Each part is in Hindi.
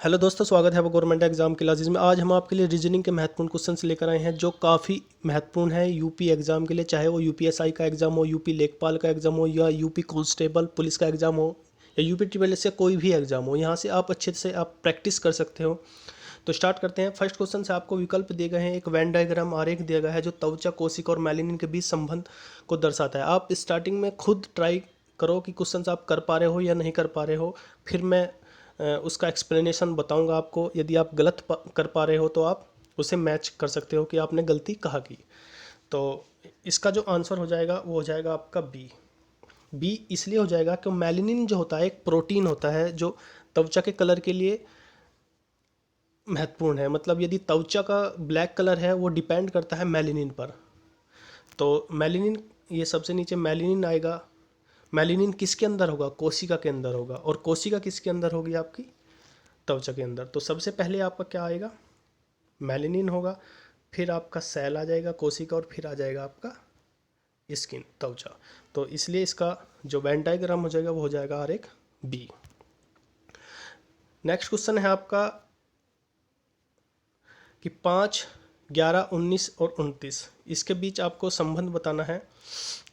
हेलो दोस्तों, स्वागत है आपका गवर्नमेंट एग्जाम क्लासेस में। आज हम आपके लिए रीजनिंग के महत्वपूर्ण क्वेश्चंस लेकर आए हैं जो काफ़ी महत्वपूर्ण है यूपी एग्जाम के लिए, चाहे वो यूपीएसआई का एग्जाम हो, यूपी लेखपाल का एग्जाम हो, या यूपी कांस्टेबल पुलिस का एग्जाम हो, या यूपी ट्रिपल एस का कोई भी एग्जाम हो। यहाँ से आप अच्छे से आप प्रैक्टिस कर सकते हो। तो स्टार्ट करते हैं। फर्स्ट क्वेश्चन से आपको विकल्प दिए गए हैं, एक वेन डायग्राम आरेख दिया गया है जो त्वचा, कोशिका और मेलानिन के बीच संबंध को दर्शाता है। आप स्टार्टिंग में खुद ट्राई करो कि क्वेश्चन आप कर पा रहे हो या नहीं कर पा रहे हो, फिर मैं उसका एक्सप्लेनेशन बताऊंगा आपको। यदि आप गलत कर पा रहे हो तो आप उसे मैच कर सकते हो कि आपने गलती कहाँ की। तो इसका जो आंसर हो जाएगा वो हो जाएगा आपका बी। बी इसलिए हो जाएगा कि मेलानिन जो होता है एक प्रोटीन होता है जो त्वचा के कलर के लिए महत्वपूर्ण है। मतलब यदि त्वचा का ब्लैक कलर है वो डिपेंड करता है मेलानिन पर। तो मेलानिन, ये सबसे नीचे मेलानिन आएगा। मेलानिन किसके अंदर होगा? कोशिका के अंदर होगा। और कोशिका किसके अंदर होगी? आपकी त्वचा के अंदर। तो सबसे पहले आपका क्या आएगा? मेलानिन होगा, फिर आपका सेल आ जाएगा कोशिका, और फिर आ जाएगा आपका स्किन, त्वचा। तो इसलिए इसका जो वेन डायग्राम हो जाएगा वो हो जाएगा आरेख बी। नेक्स्ट क्वेश्चन है आपका कि 5, 11, 19 और 29 इसके बीच आपको संबंध बताना है।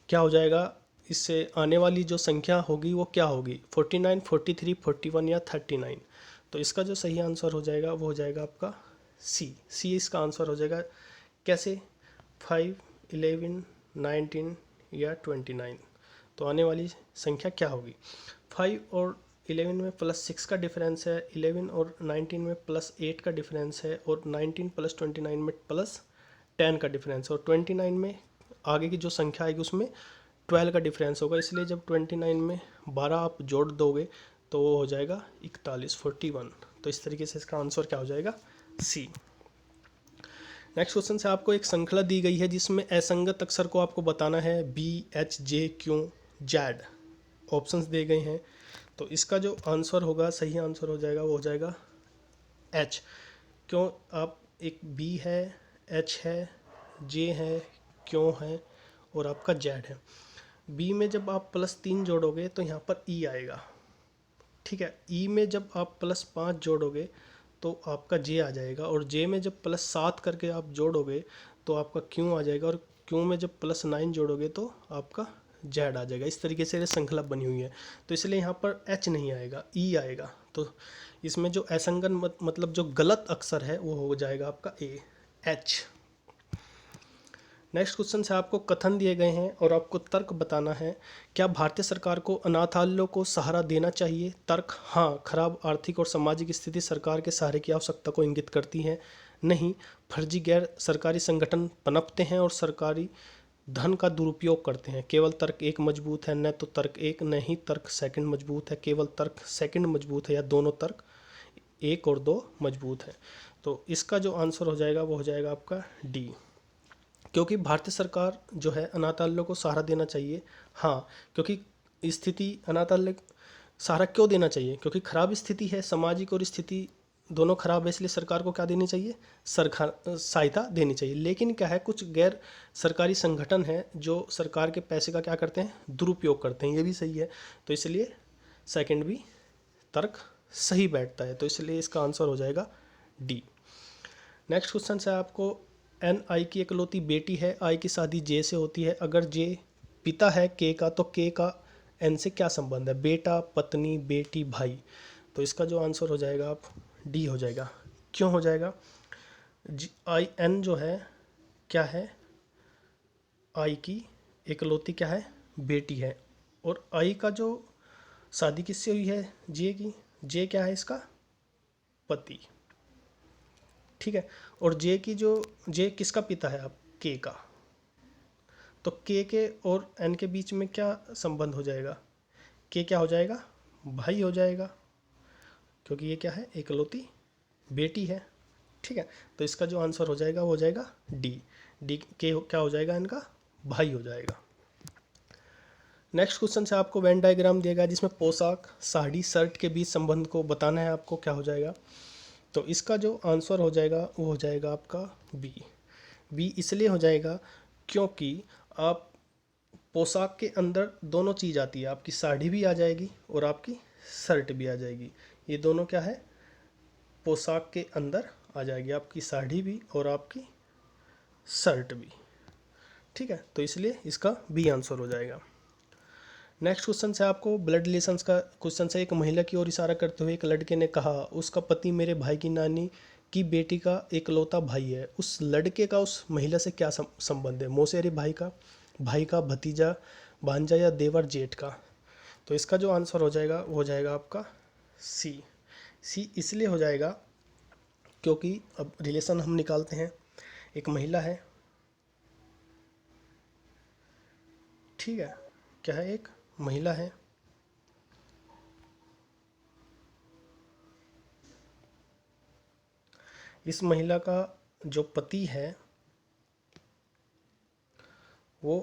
क्या हो जाएगा? इससे आने वाली जो संख्या होगी वो क्या होगी? 49, 43, 41 या 39। तो इसका जो सही आंसर हो जाएगा वो हो जाएगा आपका सी। सी इसका आंसर हो जाएगा। कैसे? 5, 11, 19 या 29। तो आने वाली संख्या क्या होगी? 5 और 11 में +6 का डिफरेंस है, 11 और 19 में +8 का डिफरेंस है, और 19 + 29 में +10 का डिफरेंस है, और 29 में आगे की जो संख्या आएगी उसमें 12 का डिफरेंस होगा। इसलिए जब 29 में 12 आप जोड़ दोगे तो वो हो जाएगा 41, 41। तो इस तरीके से इसका आंसर क्या हो जाएगा? सी। नेक्स्ट क्वेश्चन से आपको एक श्रृंखला दी गई है जिसमें असंगत अक्षर को आपको बताना है, बी, एच, जे, क्यू, जेड ऑप्शंस दिए गए हैं। तो इसका जो आंसर होगा, सही आंसर हो जाएगा वो हो जाएगा एच। क्यों? आप एक बी है, एच है, जे है, क्यों है, और आपका जेड है। बी में जब आप +3 जोड़ोगे तो यहाँ पर ई आएगा। ठीक है। ई में जब आप +5 जोड़ोगे तो आपका जे आ जाएगा, और जे में जब +7 करके आप जोड़ोगे तो आपका क्यों आ जाएगा, और क्यों में जब +9 जोड़ोगे तो आपका जेड आ जाएगा। इस तरीके से ये श्रृंखला बनी हुई है। तो इसलिए यहाँ पर एच नहीं आएगा, ई आएगा। तो इसमें जो असंगत मतलब जो गलत अक्षर है वो हो जाएगा आपका ए, एच। नेक्स्ट क्वेश्चन से आपको कथन दिए गए हैं और आपको तर्क बताना है। क्या भारतीय सरकार को अनाथालयों को सहारा देना चाहिए? तर्क: हाँ, खराब आर्थिक और सामाजिक स्थिति सरकार के सहारे की आवश्यकता को इंगित करती है। नहीं, फर्जी गैर सरकारी संगठन पनपते हैं और सरकारी धन का दुरुपयोग करते हैं। केवल तर्क 1 मजबूत है, न तो तर्क 1, न ही तर्क सेकंड मजबूत है, केवल तर्क सेकंड मजबूत है, या दोनों तर्क 1 और 2 मजबूत है। तो इसका जो आंसर हो जाएगा वो हो जाएगा आपका डी। क्योंकि भारतीय सरकार जो है अनाथालयों को सहारा देना चाहिए। हाँ, क्योंकि स्थिति अनाथालय सहारा क्यों देना चाहिए? क्योंकि खराब स्थिति है, सामाजिक और स्थिति दोनों खराब है, इसलिए सरकार को क्या देनी चाहिए? सरकार सहायता देनी चाहिए। लेकिन क्या है, कुछ गैर सरकारी संगठन हैं जो सरकार के पैसे का क्या करते हैं? दुरुपयोग करते हैं। ये भी सही है। तो इसलिए सेकंड भी तर्क सही बैठता है। तो इसलिए इसका आंसर हो जाएगा डी। नेक्स्ट क्वेश्चन से आपको, एन आई की इकलौती बेटी है, आई की शादी जे से होती है। अगर जे पिता है के का तो के का एन से क्या संबंध है? बेटा, पत्नी, बेटी, भाई। तो इसका जो आंसर हो जाएगा आप डी हो जाएगा। क्यों हो जाएगा? जी, आई एन जो है क्या है? आई की इकलौती क्या है? बेटी है। और आई का जो शादी किससे हुई है? जे की। जे क्या है इसका? पति। ठीक है। और जे की जो, जे किसका पिता है? आप के का। तो के और एन के बीच में क्या संबंध हो जाएगा? के क्या हो जाएगा? भाई हो जाएगा, क्योंकि ये क्या है? इकलौती बेटी है। ठीक है। तो इसका जो आंसर हो जाएगा वो हो जाएगा डी। डी के क्या हो जाएगा? इनका भाई हो जाएगा। नेक्स्ट क्वेश्चन से आपको वेन डायग्राम दिया गया जिसमें पोशाक, साड़ी, शर्ट के बीच संबंध को बताना है आपको। क्या हो जाएगा? तो इसका जो आंसर हो जाएगा वो हो जाएगा आपका बी। बी इसलिए हो जाएगा क्योंकि आप पोशाक के अंदर दोनों चीज़ आती है, आपकी साड़ी भी आ जाएगी और आपकी शर्ट भी आ जाएगी। ये दोनों क्या है? पोशाक के अंदर आ जाएगी, आपकी साड़ी भी और आपकी शर्ट भी। ठीक है, तो इसलिए इसका बी आंसर हो जाएगा। नेक्स्ट क्वेश्चन है आपको ब्लड रिलेशंस का क्वेश्चन है। एक महिला की ओर इशारा करते हुए एक लड़के ने कहा, उसका पति मेरे भाई की नानी की बेटी का एकलौता भाई है। उस लड़के का उस महिला से क्या संबंध है? मौसेरी भाई का भतीजा, भांजा या देवर जेठ का? तो इसका जो आंसर हो जाएगा वो हो जाएगा आपका सी। सी इसलिए हो जाएगा क्योंकि अब रिलेशन हम निकालते हैं। एक महिला है, ठीक है, क्या है, एक महिला है, इस महिला का जो पति है वो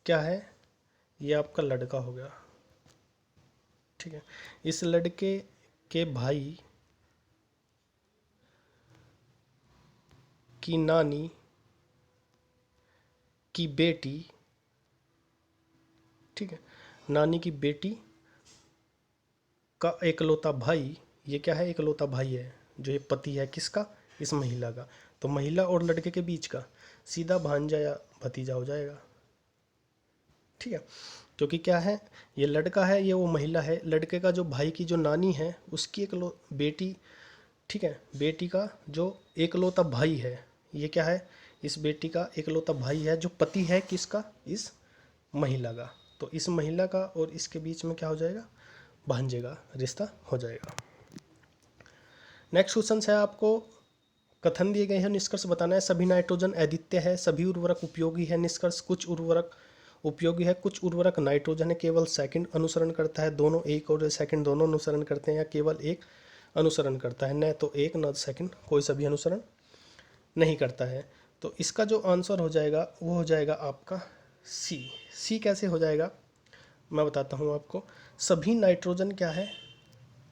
क्या है, ये आपका लड़का हो गया। ठीक है, इस लड़के के भाई की नानी की बेटी, ठीक है, नानी की बेटी का एकलौता भाई, ये क्या है, एकलौता भाई है, जो ये पति है किसका, इस महिला का। तो महिला और लड़के के बीच का सीधा भांजा या भतीजा हो जाएगा। ठीक है, क्योंकि क्या है, ये लड़का है, ये वो महिला है, लड़के का जो भाई की जो नानी है उसकी एक बेटी, ठीक है, बेटी का जो एकलौता भाई है, ये क्या है, इस बेटी का एकलौता भाई है, जो पति है किसका, इस महिला का। तो इस महिला का और इसके बीच में क्या हो जाएगा, भांजे का रिश्ता हो जाएगा। नेक्स्ट क्वेश्चन है आपको, कथन दिए गए हैं, निष्कर्ष बताना है। सभी नाइट्रोजन अद्वितीय है, सभी उर्वरक उपयोगी है। निष्कर्ष, कुछ उर्वरक उपयोगी है, कुछ उर्वरक नाइट्रोजन है, केवल सेकंड अनुसरण करता है, दोनों एक और सेकंड दोनों अनुसरण करते हैं, या केवल एक अनुसरण करता है, न तो एक न सेकंड, कोई सभी अनुसरण नहीं करता है। तो इसका जो आंसर हो जाएगा वो हो जाएगा आपका सी। सी कैसे हो जाएगा मैं बताता हूँ आपको। सभी नाइट्रोजन क्या है,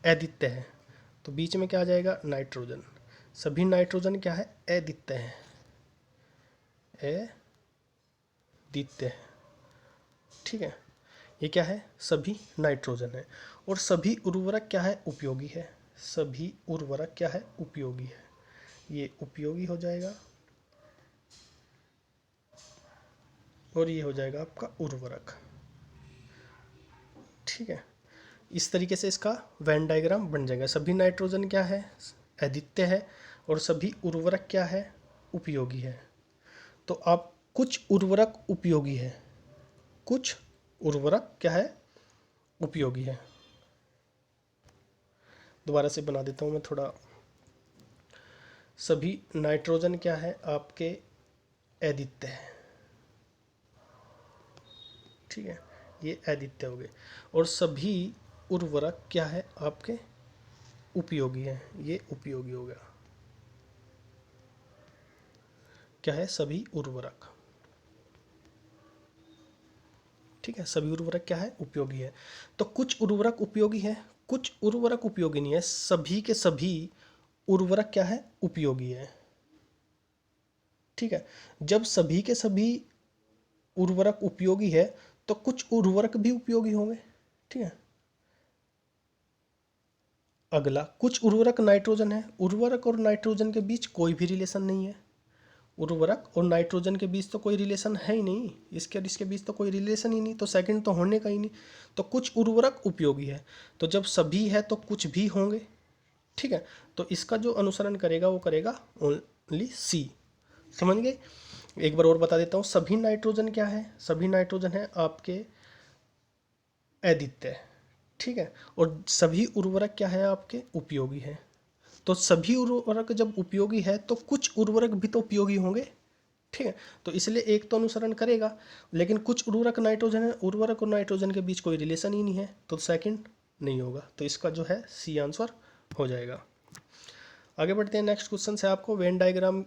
अद्वितीय है, तो बीच में क्या आ जाएगा, नाइट्रोजन। सभी नाइट्रोजन क्या है, अद्वितीय है, अद्वितीय है। ठीक है, ये क्या है, सभी नाइट्रोजन है। और सभी उर्वरक क्या है, उपयोगी है। सभी उर्वरक क्या है, उपयोगी है, ये उपयोगी हो जाएगा, और ये हो जाएगा आपका उर्वरक। ठीक है, इस तरीके से इसका वेन डायग्राम बन जाएगा। सभी नाइट्रोजन क्या है, अद्वितीय है, और सभी उर्वरक क्या है, उपयोगी है। तो आप कुछ उर्वरक उपयोगी है, कुछ उर्वरक क्या है, उपयोगी है। दोबारा से बना देता हूँ मैं थोड़ा। सभी नाइट्रोजन क्या है आपके, अद्वितीय है, ठीक है, ये अद्वितीय हो गए। और सभी उर्वरक क्या है आपके, उपयोगी है, ये उपयोगी हो गया। क्या है, सभी उर्वरक, ठीक है, सभी उर्वरक क्या है, उपयोगी है। तो कुछ उर्वरक उपयोगी है, कुछ उर्वरक उपयोगी नहीं है, सभी के सभी उर्वरक क्या है, उपयोगी है। ठीक है, जब सभी के सभी उर्वरक उपयोगी है तो कुछ उर्वरक भी उपयोगी होंगे। ठीक है, अगला, कुछ उर्वरक नाइट्रोजन है, उर्वरक और नाइट्रोजन के बीच कोई भी रिलेशन नहीं है। उर्वरक और नाइट्रोजन के बीच तो कोई रिलेशन है ही नहीं, इसके और इसके बीच तो कोई रिलेशन ही नहीं, तो सेकंड तो होने का ही नहीं। तो कुछ उर्वरक उपयोगी है, तो जब सभी है तो कुछ भी होंगे। ठीक है, तो इसका जो अनुसरण करेगा वो करेगा ओनली सी। समझ गए? एक बार और बता देता हूँ। सभी नाइट्रोजन क्या है, सभी नाइट्रोजन है आपके अद्वितीय, ठीक है, और सभी उर्वरक क्या है आपके, उपयोगी है। तो सभी उर्वरक जब उपयोगी है तो कुछ उर्वरक भी तो उपयोगी होंगे। ठीक है, तो इसलिए एक तो अनुसरण करेगा, लेकिन कुछ उर्वरक नाइट्रोजन है, उर्वरक और नाइट्रोजन के बीच कोई रिलेशन ही नहीं है, तो सेकंड नहीं होगा। तो इसका जो है सी आंसर हो जाएगा। आगे बढ़ते हैं। नेक्स्ट क्वेश्चन है आपको, वेन डायग्राम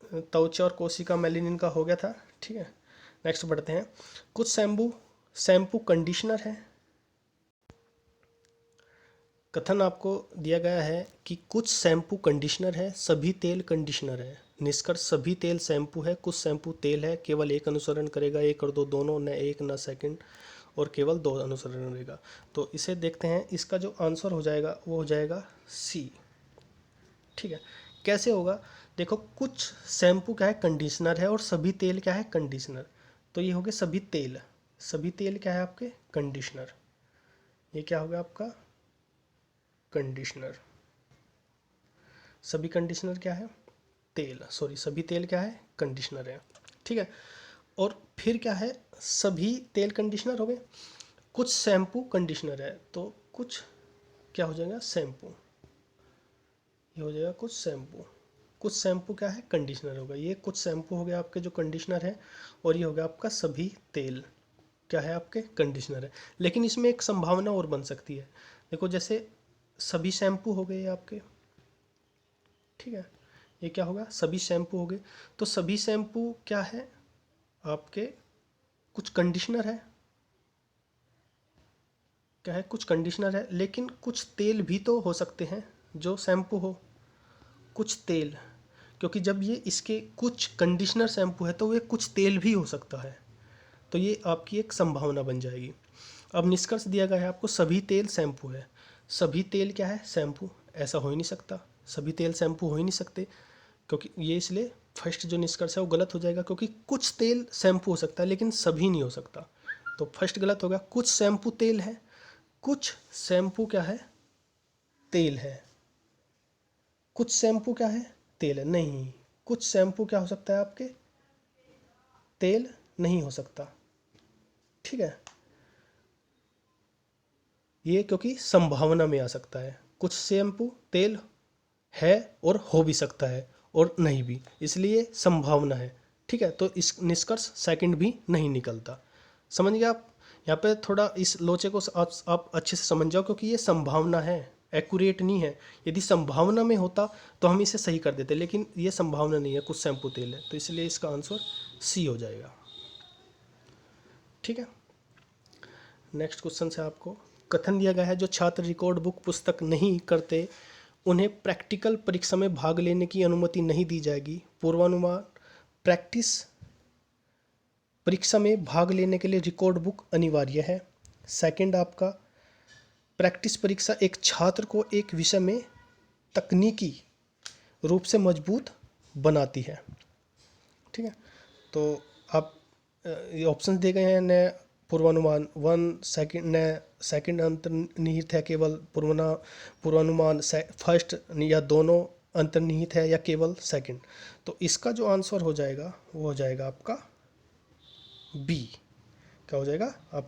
त्वचा और कोशिका मेलेनिन का हो गया था। ठीक है, नेक्स्ट बढ़ते हैं। कुछ शैम्पू कंडीशनर है। कथन आपको दिया गया है कि कुछ शैम्पू कंडीशनर है, सभी तेल कंडीशनर है। निष्कर्ष, सभी तेल शैम्पू है, कुछ शैम्पू तेल है, केवल एक अनुसरण करेगा, एक और दो दोनों, न एक न सेकंड, और केवल दो अनुसरण करेगा। तो इसे देखते हैं, इसका जो आंसर हो जाएगा वो हो जाएगा सी। ठीक है, कैसे होगा? देखो, कुछ शैम्पू क्या है, कंडीशनर है, और सभी तेल क्या है, कंडीशनर। तो ये हो गए सभी तेल। सभी तेल क्या है आपके, कंडीशनर। ये क्या हो गया आपका, कंडीशनर। सभी कंडीशनर क्या है, तेल, सॉरी, सभी तेल क्या है, कंडीशनर है। ठीक है, और फिर क्या है, सभी तेल कंडीशनर हो गए। कुछ शैम्पू कंडीशनर है, तो कुछ क्या हो जाएगा, शैम्पू। ये हो जाएगा कुछ शैम्पू। कुछ शैम्पू क्या है, कंडीशनर होगा। ये कुछ शैम्पू हो गया आपके जो कंडीशनर है, और ये हो गया आपका सभी तेल क्या है, आपके कंडीशनर है। लेकिन इसमें एक संभावना और बन सकती है। देखो, जैसे सभी शैम्पू हो गए आपके, ठीक है, ये क्या होगा, सभी शैम्पू हो गए। तो सभी शैम्पू क्या है आपके, कुछ कंडीशनर है, क्या है, कुछ कंडीशनर है, लेकिन कुछ तेल भी तो हो सकते हैं जो शैम्पू हो, कुछ तेल। क्योंकि जब ये इसके कुछ कंडीशनर शैम्पू है तो ये कुछ तेल भी हो सकता है। तो ये आपकी एक संभावना बन जाएगी। अब निष्कर्ष दिया गया है आपको, सभी तेल शैम्पू है। सभी तेल क्या है, शैम्पू। ऐसा हो ही नहीं सकता, सभी तेल शैम्पू हो ही नहीं सकते, क्योंकि ये इसलिए फर्स्ट जो निष्कर्ष है वो गलत हो जाएगा, क्योंकि कुछ तेल शैम्पू हो सकता है लेकिन सभी नहीं हो सकता। तो फर्स्ट गलत होगा, कुछ शैम्पू तेल है, कुछ शैम्पू क्या है, तेल है। कुछ शैम्पू क्या है, तेल है, नहीं। कुछ शैम्पू क्या हो सकता है आपके, तेल नहीं हो सकता। ठीक है, ये क्योंकि संभावना में आ सकता है। कुछ शैम्पू तेल है और हो भी सकता है और नहीं भी, इसलिए संभावना है। ठीक है, तो इस निष्कर्ष सेकंड भी नहीं निकलता। समझ गए आप? यहाँ पे थोड़ा इस लोचे को आप अच्छे से समझ जाओ, क्योंकि ये संभावना है, एक्यूरेट नहीं है। यदि संभावना में होता तो हम इसे सही कर देते, लेकिन ये संभावना नहीं है, कुछ शैम्पू तेल है, तो इसलिए इसका आंसर सी हो जाएगा। ठीक है, नेक्स्ट क्वेश्चन से आपको कथन दिया गया है, जो छात्र रिकॉर्ड बुक पुस्तक नहीं करते उन्हें प्रैक्टिकल परीक्षा में भाग लेने की अनुमति नहीं दी जाएगी। पूर्वानुमान, प्रैक्टिस परीक्षा में भाग लेने के लिए रिकॉर्ड बुक अनिवार्य है। सेकंड आपका, प्रैक्टिस परीक्षा एक छात्र को एक विषय में तकनीकी रूप से मजबूत बनाती है। ठीक है, तो आप ये ऑप्शन दिए गए हैं न, पूर्वानुमान वन, सेकंड न, सेकंड अंतर्निहित है केवल, पूर्वानुमान फर्स्ट या दोनों अंतर्निहित है या केवल सेकंड। तो इसका जो आंसर हो जाएगा वो हो जाएगा आपका बी। क्या हो जाएगा आप